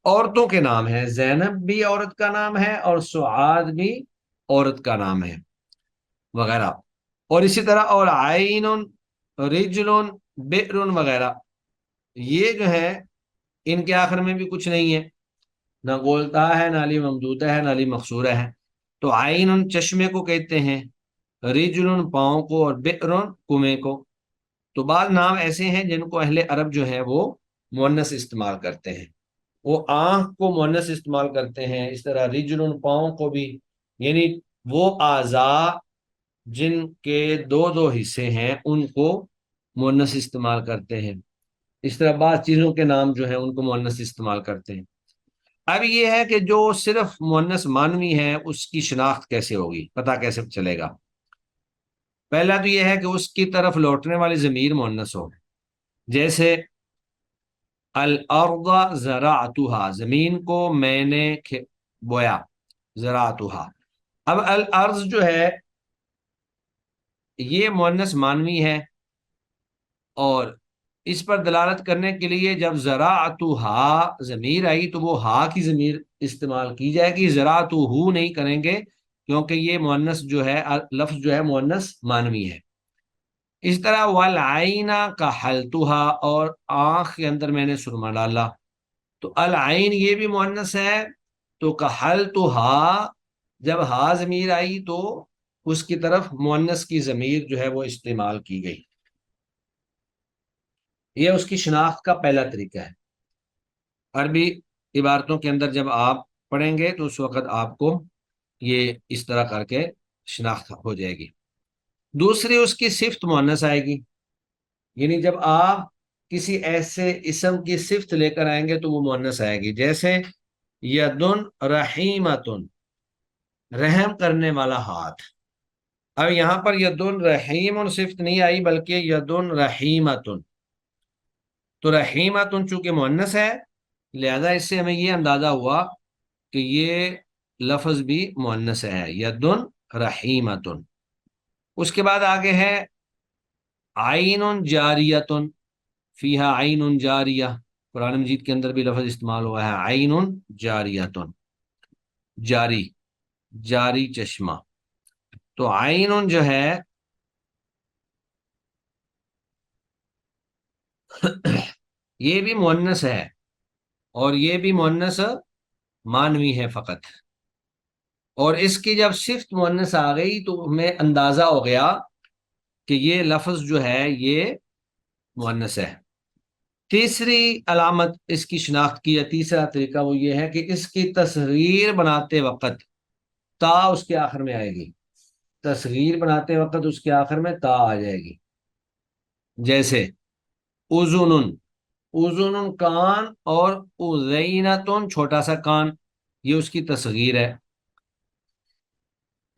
عورتوں کے نام ہیں، زینب بھی عورت کا نام ہے اور سعاد بھی عورت کا نام ہے وغیرہ۔ اور اسی طرح اور عین، رجل، بئر وغیرہ، یہ جو ہے ان کے آخر میں بھی کچھ نہیں ہے، نہ گولتا ہے، نہ علی ممدودہ ہے، نہ علی مقصورہ ہے۔ تو عین چشمے کو کہتے ہیں، رجل پاؤں کو، اور بئر کنویں کو۔ تو بعض نام ایسے ہیں جن کو اہل عرب جو ہے وہ مؤنث استعمال کرتے ہیں، وہ آنکھ کو مؤنث استعمال کرتے ہیں، اس طرح رجل پاؤں کو بھی، یعنی وہ اعضاء جن کے دو دو حصے ہیں ان کو مؤنث استعمال کرتے ہیں۔ اس طرح بعض چیزوں کے نام جو ہیں ان کو مؤنث استعمال کرتے ہیں۔ اب یہ ہے کہ جو صرف مؤنث مانوی ہے اس کی شناخت کیسے ہوگی، پتہ کیسے چلے گا؟ پہلا تو یہ ہے کہ اس کی طرف لوٹنے والی ضمیر مؤنث ہو، جیسے الارض زرعتها، زمین کو میں نے بویا، زرعتها۔ اب الارض جو ہے یہ مؤنث مانوی ہے، اور اس پر دلالت کرنے کے لیے جب زرعتها ضمیر آئی تو وہ ہا کی ضمیر استعمال کی جائے گی، زرعتہ نہیں کریں گے کیونکہ یہ مؤنث جو ہے لفظ جو ہے مؤنث مانوی ہے۔ اس طرح والعین کحلتها، اور آنکھ کے اندر میں نے سرما ڈالا، تو العین یہ بھی مؤنث ہے، تو کحلتها جب ہا ضمیر آئی تو اس کی طرف مؤنث کی ضمیر جو ہے وہ استعمال کی گئی۔ یہ اس کی شناخت کا پہلا طریقہ ہے۔ عربی عبارتوں کے اندر جب آپ پڑھیں گے تو اس وقت آپ کو یہ اس طرح کر کے شناخت ہو جائے گی۔ دوسری اس کی صفت مؤنث آئے گی، یعنی جب آپ کسی ایسے اسم کی صفت لے کر آئیں گے تو وہ مؤنث آئے گی، جیسے یدن رحیمتن، رحم کرنے والا ہاتھ۔ اب یہاں پر یدن رحیم صفت نہیں آئی بلکہ یدن رحیمتن، تو رحیمتن چونکہ مؤنث ہے لہذا اس سے ہمیں یہ اندازہ ہوا کہ یہ لفظ بھی مؤنث ہے، یدن رحیمتن۔ اس کے بعد آگے ہے عین جاریتن، فیہا عین جاریہ، قرآن مجید کے اندر بھی لفظ استعمال ہوا ہے عین جاریتن، جاری، جاری چشمہ۔ تو عین جو ہے یہ بھی مؤنث ہے، اور یہ بھی مؤنث مانوی ہے فقط، اور اس کی جب صفت مؤنث آ گئی تو ہمیں اندازہ ہو گیا کہ یہ لفظ جو ہے یہ مؤنث ہے۔ تیسری علامت اس کی شناخت کی، یا تیسرا طریقہ وہ یہ ہے کہ اس کی تصغیر بناتے وقت تا اس کے آخر میں آئے گی، تصغیر بناتے وقت اس کے آخر میں تا آ جائے گی، جیسے اذن، اذن کان، اور اذینتن چھوٹا سا کان، یہ اس کی تصغیر ہے۔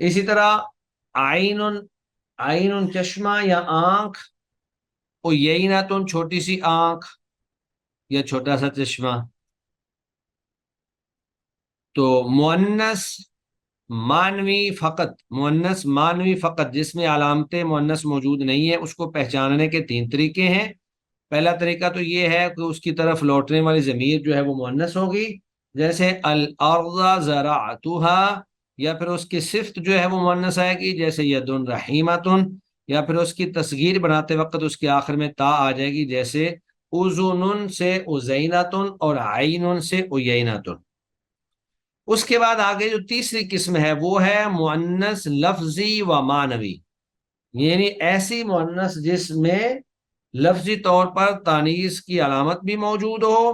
اسی طرح عین، عین چشمہ یا آنکھ، عینتن چھوٹی سی آنکھ یا چھوٹا سا چشمہ۔ تو مؤنث مانوی فقط، مؤنث مانوی فقط جس میں علامت مؤنث موجود نہیں ہے، اس کو پہچاننے کے تین طریقے ہیں۔ پہلا طریقہ تو یہ ہے کہ اس کی طرف لوٹنے والی ضمیر جو ہے وہ مؤنث ہوگی، جیسے الارض زرعتها، یا پھر اس کی صفت جو ہے وہ مؤنث آئے گی جیسے یدن رحیمتن، یا پھر اس کی تصغیر بناتے وقت اس کے آخر میں تا آ جائے گی، جیسے اذن سے ازینتن اور عین سے عینتن۔ اس کے بعد آگے جو تیسری قسم ہے وہ ہے مؤنث لفظی و معنوی، یعنی ایسی مؤنث جس میں لفظی طور پر تانیث کی علامت بھی موجود ہو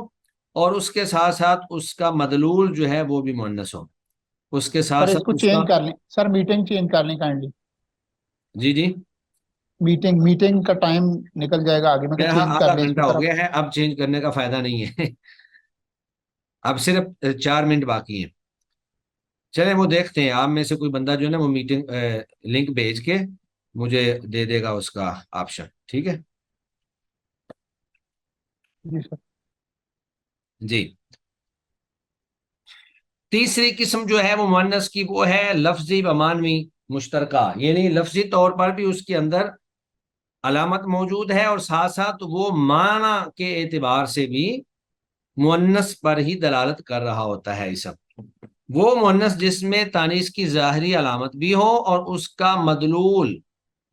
اور اس کے ساتھ ساتھ اس کا مدلول جو ہے وہ بھی مؤنث ہو، اس کے ساتھ سر اس ساتھ کو اس چینج کا، کر لیں سر، میٹنگ چینج کر لیں کائنڈلی، جی جی، میٹنگ کا ٹائم نکل جائے گا آگے، میں کہ ہاں چینج آدھا کر لیں اس گھنٹہ کو ہو سر۔ گیا ہے، اب چینج کرنے کا فائدہ نہیں ہے اب صرف 4 منٹ باقی ہیں۔ چلیں وہ دیکھتے ہیں، آپ میں سے کوئی بندہ جو ہے نا وہ میٹنگ لنک بھیج کے مجھے دے دے گا اس کا آپشن، ٹھیک ہے جی سر۔ جی۔ تیسری قسم جو ہے وہ مؤنث کی وہ ہے لفظی و معنوی مشترکہ، یعنی لفظی طور پر بھی اس کے اندر علامت موجود ہے اور ساتھ ساتھ وہ معنی کے اعتبار سے بھی مؤنث پر ہی دلالت کر رہا ہوتا ہے اسم۔ وہ مؤنث جس میں تانیث کی ظاہری علامت بھی ہو اور اس کا مدلول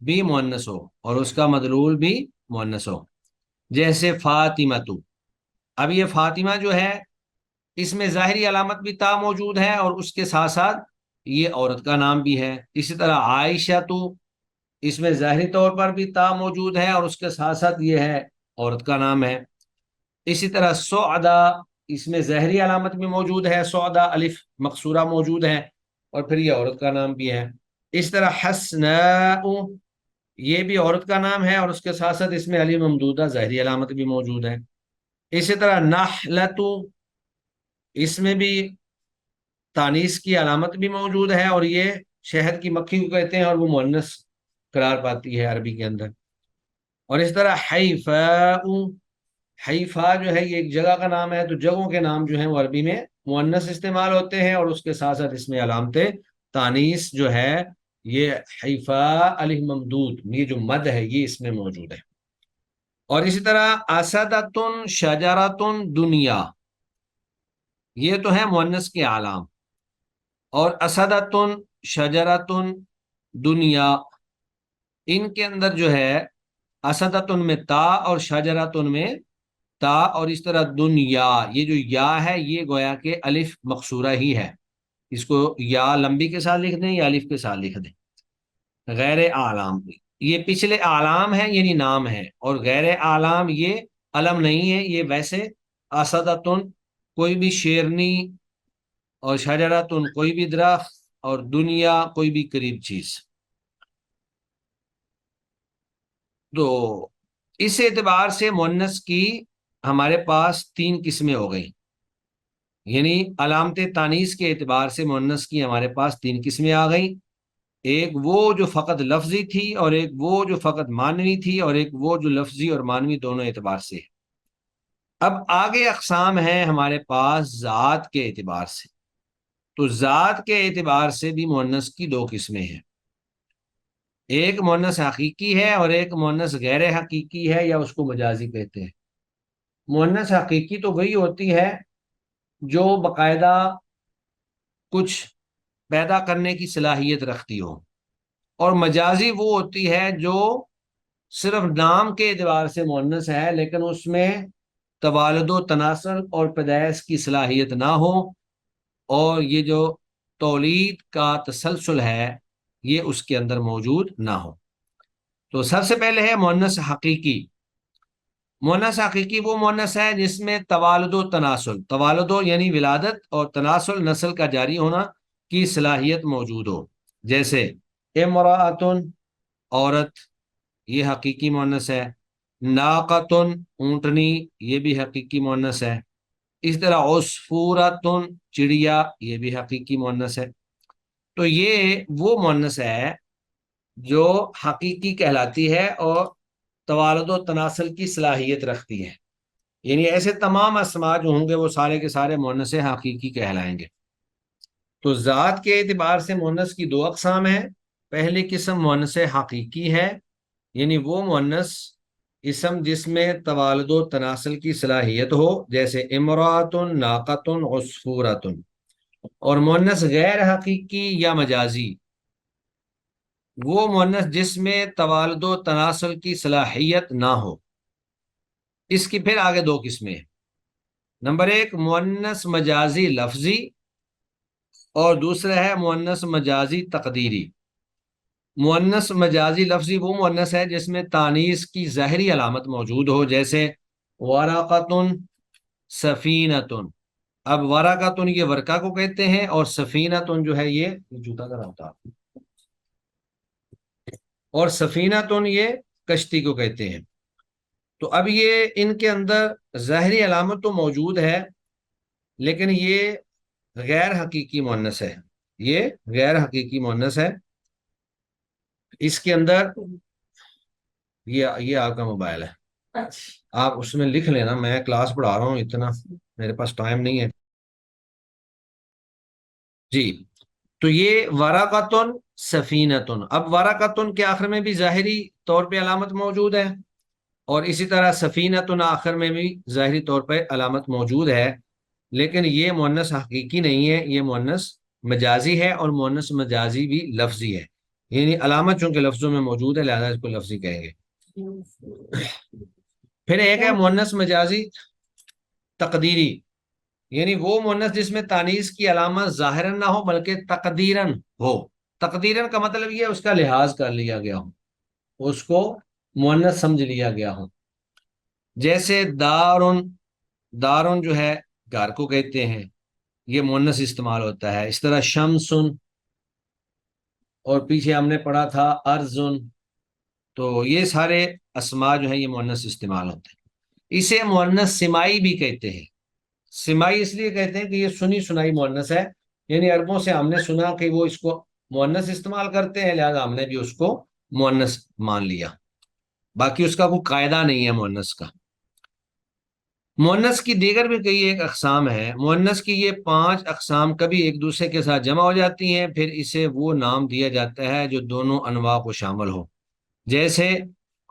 بھی مؤنث ہو، اور اس کا مدلول بھی مؤنث ہو، جیسے فاطمہ۔ اب یہ فاطمہ جو ہے اس میں ظاہری علامت بھی موجود ہے اور اس کے ساتھ ساتھ یہ عورت کا نام بھی ہے۔ اسی طرح عائشہ تو اس میں ظاہری طور پر بھی تا موجود ہے اور اس کے ساتھ ساتھ یہ ہے عورت کا نام ہے. اسی طرح سعدا، اس میں ظاہری علامت بھی موجود ہے، سعدا الف مقصورہ موجود ہے اور پھر یہ عورت کا نام بھی ہے. اس طرح حسناء، یہ بھی عورت کا نام ہے اور اس کے ساتھ ساتھ اس میں الف ممدودہ ظاہری علامت بھی موجود ہے. اسی طرح نحلۃ، اس میں بھی تانیث کی علامت بھی موجود ہے اور یہ شہد کی مکھی کو کہتے ہیں اور وہ مؤنث قرار پاتی ہے عربی کے اندر. اور اس طرح حیفاء، حیفا جو ہے یہ ایک جگہ کا نام ہے، تو جگہوں کے نام جو ہیں وہ عربی میں مؤنث استعمال ہوتے ہیں اور اس کے ساتھ ساتھ اس میں علامت تانیث جو ہے یہ حیفا الف ممدود، یہ جو مد ہے یہ اس میں موجود ہے. اور اسی طرح اسدۃ شجرۃ دنیا، یہ تو ہے مؤنث کے اعلام، اور اسدۃ شجرۃ دنیا، ان کے اندر جو ہے اسدۃ میں تا اور شجرۃ میں تا، اور اس طرح دنیا، یہ جو یا ہے یہ گویا کہ الف مقصورہ ہی ہے، اس کو یا لمبی کے ساتھ لکھ دیں یا الف کے ساتھ لکھ دیں. غیر اعلام، یہ پچھلے اعلام ہے یعنی نام ہے، اور غیر اعلام یہ علم نہیں ہے، یہ ویسے اسدۃ کوئی بھی شیرنی، اور شجرۃ کوئی بھی درخت، اور دنیا کوئی بھی قریب چیز. تو اس اعتبار سے مؤنث کی ہمارے پاس 3 قسمیں ہو گئیں، یعنی علامت تانیث کے اعتبار سے مؤنث کی ہمارے پاس 3 قسمیں آ گئیں. ایک وہ جو فقط لفظی تھی، اور ایک وہ جو فقط معنوی تھی، اور ایک وہ جو لفظی اور معنوی دونوں اعتبار سے. اب آگے اقسام ہیں ہمارے پاس ذات کے اعتبار سے. تو ذات کے اعتبار سے بھی مؤنث کی 2 قسمیں ہیں، ایک مؤنث حقیقی ہے اور ایک مؤنث غیر حقیقی ہے، یا اس کو مجازی کہتے ہیں. مؤنث حقیقی تو وہی ہوتی ہے جو باقاعدہ کچھ پیدا کرنے کی صلاحیت رکھتی ہو، اور مجازی وہ ہوتی ہے جو صرف نام کے اعتبار سے مؤنث ہے لیکن اس میں توالد و تناسل اور پیدائش کی صلاحیت نہ ہو، اور یہ جو تولید کا تسلسل ہے یہ اس کے اندر موجود نہ ہو. تو سب سے پہلے ہے مؤنث حقیقی. مؤنث حقیقی وہ مؤنث ہے جس میں توالد و تناسل، توالد یعنی ولادت، اور تناسل نسل کا جاری ہونا کی صلاحیت موجود ہو. جیسے امرأۃ عورت، یہ حقیقی مؤنث ہے. ناقۃ اونٹنی، یہ بھی حقیقی مؤنث ہے. اس طرح عصفورۃ چڑیا، یہ بھی حقیقی مؤنث ہے. تو یہ وہ مؤنث ہے جو حقیقی کہلاتی ہے اور توالد و تناسل کی صلاحیت رکھتی ہے. یعنی ایسے تمام اسماء جو ہوں گے وہ سارے کے سارے مؤنث حقیقی کہلائیں گے. تو ذات کے اعتبار سے مؤنث کی 2 اقسام ہیں. پہلی قسم مؤنث حقیقی ہے، یعنی وہ مؤنث اسم جس میں توالد و تناسل کی صلاحیت ہو، جیسے امرأۃ، ناقۃ، عصفورۃ. اور مؤنث غیر حقیقی یا مجازی وہ مؤنث جس میں توالد و تناسل کی صلاحیت نہ ہو. اس کی پھر آگے 2 قسمیں. نمبر 1 مؤنث مجازی لفظی، اور دوسرا ہے مؤنث مجازی تقدیری. مؤنث مجازی لفظی وہ مؤنث ہے جس میں تانیث کی ظاہری علامت موجود ہو، جیسے ورقۃ، سفینۃ. اب ورقۃ یہ ورقہ کو کہتے ہیں، اور سفینۃ جو ہے یہ جوتا کا ہوتا، اور سفینۃ یہ کشتی کو کہتے ہیں. تو اب یہ ان کے اندر ظاہری علامت تو موجود ہے لیکن یہ غیر حقیقی مؤنث ہے، یہ غیر حقیقی مؤنث ہے. اس کے اندر یہ آپ کا موبائل ہے، آپ اس میں لکھ لینا، میں کلاس پڑھا رہا ہوں، اتنا میرے پاس ٹائم نہیں ہے. جی، تو یہ ورقۃ سفینۃ. اب ورقۃ کے آخر میں بھی ظاہری طور پہ علامت موجود ہے، اور اسی طرح سفینۃ آخر میں بھی ظاہری طور پہ علامت موجود ہے، لیکن یہ مؤنث حقیقی نہیں ہے، یہ مؤنث مجازی ہے، اور مؤنث مجازی بھی لفظی ہے. یعنی علامت چونکہ لفظوں میں موجود ہے لہذا اس کو لفظی کہیں گے. پھر ایک ہے مؤنث مجازی تقدیری، یعنی وہ مؤنث جس میں تانیث کی علامت ظاہراً نہ ہو بلکہ تقدیراً ہو. تقدیراً کا مطلب یہ اس کا لحاظ کر لیا گیا ہو، اس کو مؤنث سمجھ لیا گیا ہو. جیسے دارن، دارن جو ہے گھر کو کہتے ہیں، یہ مؤنث استعمال ہوتا ہے. اس طرح شمسن، اور پیچھے ہم نے پڑھا تھا ارزن. تو یہ سارے اسما جو ہیں یہ مؤنث استعمال ہوتے ہیں. اسے مؤنث سمائی بھی کہتے ہیں. سمائی اس لیے کہتے ہیں کہ یہ سنی سنائی مؤنث ہے، یعنی عربوں سے ہم نے سنا کہ وہ اس کو مؤنث استعمال کرتے ہیں، لہذا ہم نے بھی اس کو مؤنث مان لیا. باقی اس کا کوئی قاعدہ نہیں ہے مؤنث کا. مؤنث کی دیگر بھی کئی ایک اقسام ہے. مؤنث کی یہ 5 اقسام کبھی ایک دوسرے کے ساتھ جمع ہو جاتی ہیں، پھر اسے وہ نام دیا جاتا ہے جو دونوں انواع کو شامل ہو. جیسے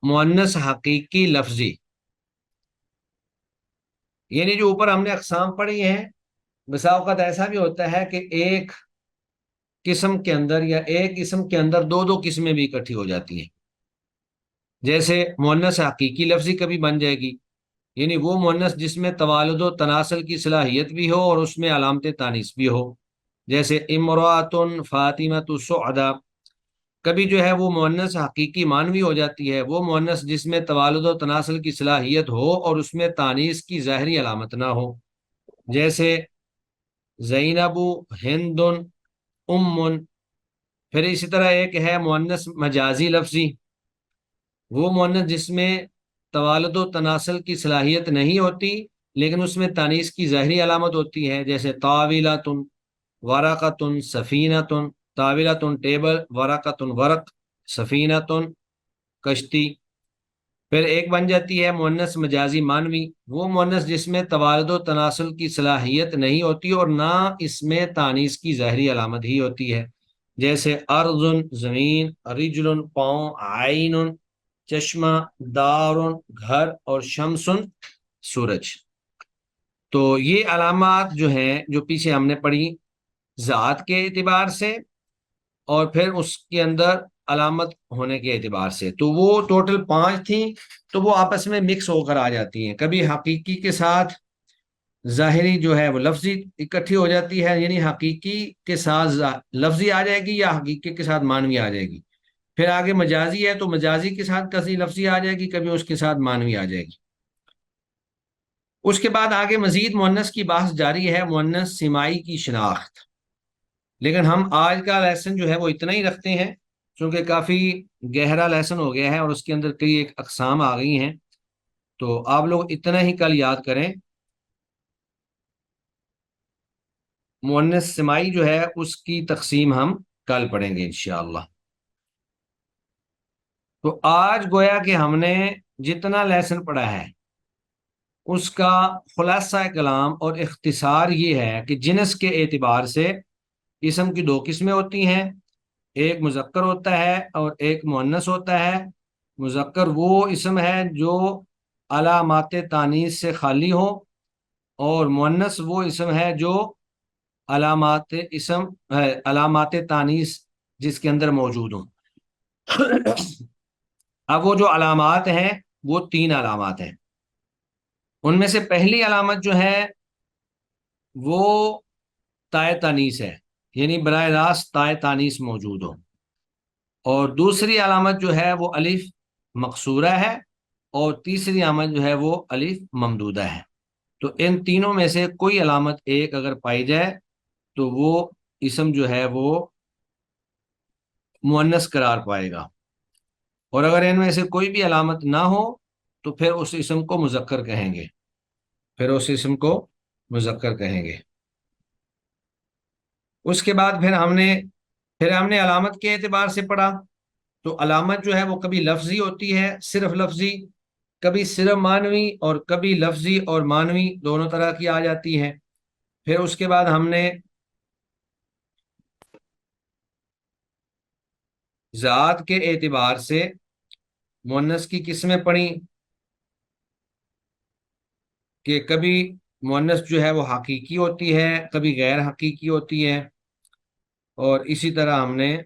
مؤنث حقیقی لفظی، یعنی جو اوپر ہم نے اقسام پڑھی ہیں، بسا اوقات ایسا بھی ہوتا ہے کہ ایک قسم کے اندر یا ایک اسم کے اندر 2 قسمیں بھی اکٹھی ہو جاتی ہیں. جیسے مؤنث حقیقی لفظی کبھی بن جائے گی، یعنی وہ مؤنث جس میں توالد و تناسل کی صلاحیت بھی ہو اور اس میں علامت تانیث بھی ہو. جیسے امرأۃ فاطمۃ سعدہ. کبھی جو ہے وہ مؤنث حقیقی مانوی ہو جاتی ہے، وہ مؤنث جس میں توالد و تناسل کی صلاحیت ہو اور اس میں تانیث کی ظاہری علامت نہ ہو. جیسے زینب، ہند، ام. پھر اسی طرح ایک ہے مؤنث مجازی لفظی، وہ مؤنث جس میں توالد و تناسل کی صلاحیت نہیں ہوتی لیکن اس میں تانیث کی ظاہری علامت ہوتی ہے. جیسے طاولۃ، ورقۃ، سفینۃ. طاولۃ ٹیبل، ورقۃ ورق، سفینۃ کشتی. پھر ایک بن جاتی ہے مؤنث مجازی مانوی، وہ مؤنث جس میں توالد و تناسل کی صلاحیت نہیں ہوتی اور نہ اس میں تانیث کی ظاہری علامت ہی ہوتی ہے. جیسے ارض زمین، رجل پاؤں، عین چشمہ، دار گھر، اور شمسن سورج. تو یہ علامات جو ہیں جو پیچھے ہم نے پڑھی ذات کے اعتبار سے اور پھر اس کے اندر علامت ہونے کے اعتبار سے، تو وہ ٹوٹل 5 تھیں. تو وہ آپس میں مکس ہو کر آ جاتی ہیں. کبھی حقیقی کے ساتھ ظاہری جو ہے وہ لفظی اکٹھی ہو جاتی ہے، یعنی حقیقی کے ساتھ لفظی آ جائے گی یا حقیقی کے ساتھ مانوی آ جائے گی. پھر آگے مجازی ہے تو مجازی کے ساتھ کسی لفظی آ جائے گی، کبھی اس کے ساتھ مانوی آ جائے گی. اس کے بعد آگے مزید مؤنث کی بحث جاری ہے، مؤنث سمائی کی شناخت. لیکن ہم آج کا لیسن جو ہے وہ اتنا ہی رکھتے ہیں چونکہ کافی گہرا لیسن ہو گیا ہے اور اس کے اندر کئی ایک اقسام آ گئی ہیں. تو آپ لوگ اتنا ہی کل یاد کریں. مؤنث سمائی جو ہے اس کی تقسیم ہم کل پڑھیں گے انشاءاللہ. تو آج گویا کہ ہم نے جتنا لیسن پڑھا ہے اس کا خلاصہ کلام اور اختصار یہ ہے کہ جنس کے اعتبار سے اسم کی 2 قسمیں ہوتی ہیں، ایک مذکر ہوتا ہے اور ایک مؤنث ہوتا ہے. مذکر وہ اسم ہے جو علامات تانیث سے خالی ہو، اور مؤنث وہ اسم ہے جو علامات تانیث جس کے اندر موجود ہوں. اب وہ جو علامات ہیں وہ 3 علامات ہیں. ان میں سے پہلی علامت جو ہے وہ تائے تانیث ہے، یعنی براہ راست تائے تانیث موجود ہو. اور دوسری علامت جو ہے وہ الف مقصورہ ہے، اور تیسری علامت جو ہے وہ الف ممدودہ ہے. تو ان تینوں میں سے کوئی علامت ایک اگر پائی جائے تو وہ اسم جو ہے وہ مؤنث قرار پائے گا، اور اگر ان میں سے کوئی بھی علامت نہ ہو تو پھر اس اسم کو مذکر کہیں گے، اس کے بعد پھر ہم نے علامت کے اعتبار سے پڑھا. تو علامت جو ہے وہ کبھی لفظی ہوتی ہے، صرف لفظی، کبھی صرف مانوی، اور کبھی لفظی اور مانوی دونوں طرح کی آ جاتی ہے. پھر اس کے بعد ہم نے ذات کے اعتبار سے مؤنث کی قسمیں پڑھی کہ کبھی مؤنث جو ہے وہ حقیقی ہوتی ہے، کبھی غیر حقیقی ہوتی ہے. اور اسی طرح ہم نے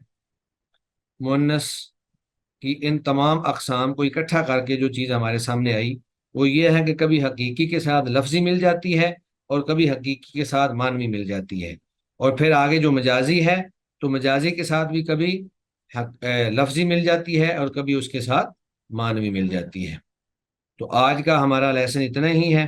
مؤنث کی ان تمام اقسام کو اکٹھا کر کے جو چیز ہمارے سامنے آئی وہ یہ ہے کہ کبھی حقیقی کے ساتھ لفظی مل جاتی ہے اور کبھی حقیقی کے ساتھ مانوی مل جاتی ہے. اور پھر آگے جو مجازی ہے تو مجازی کے ساتھ بھی کبھی لفظی مل جاتی ہے اور کبھی اس کے ساتھ معنوی مل جاتی ہے۔ تو آج کا ہمارا لیسن اتنا ہی ہے۔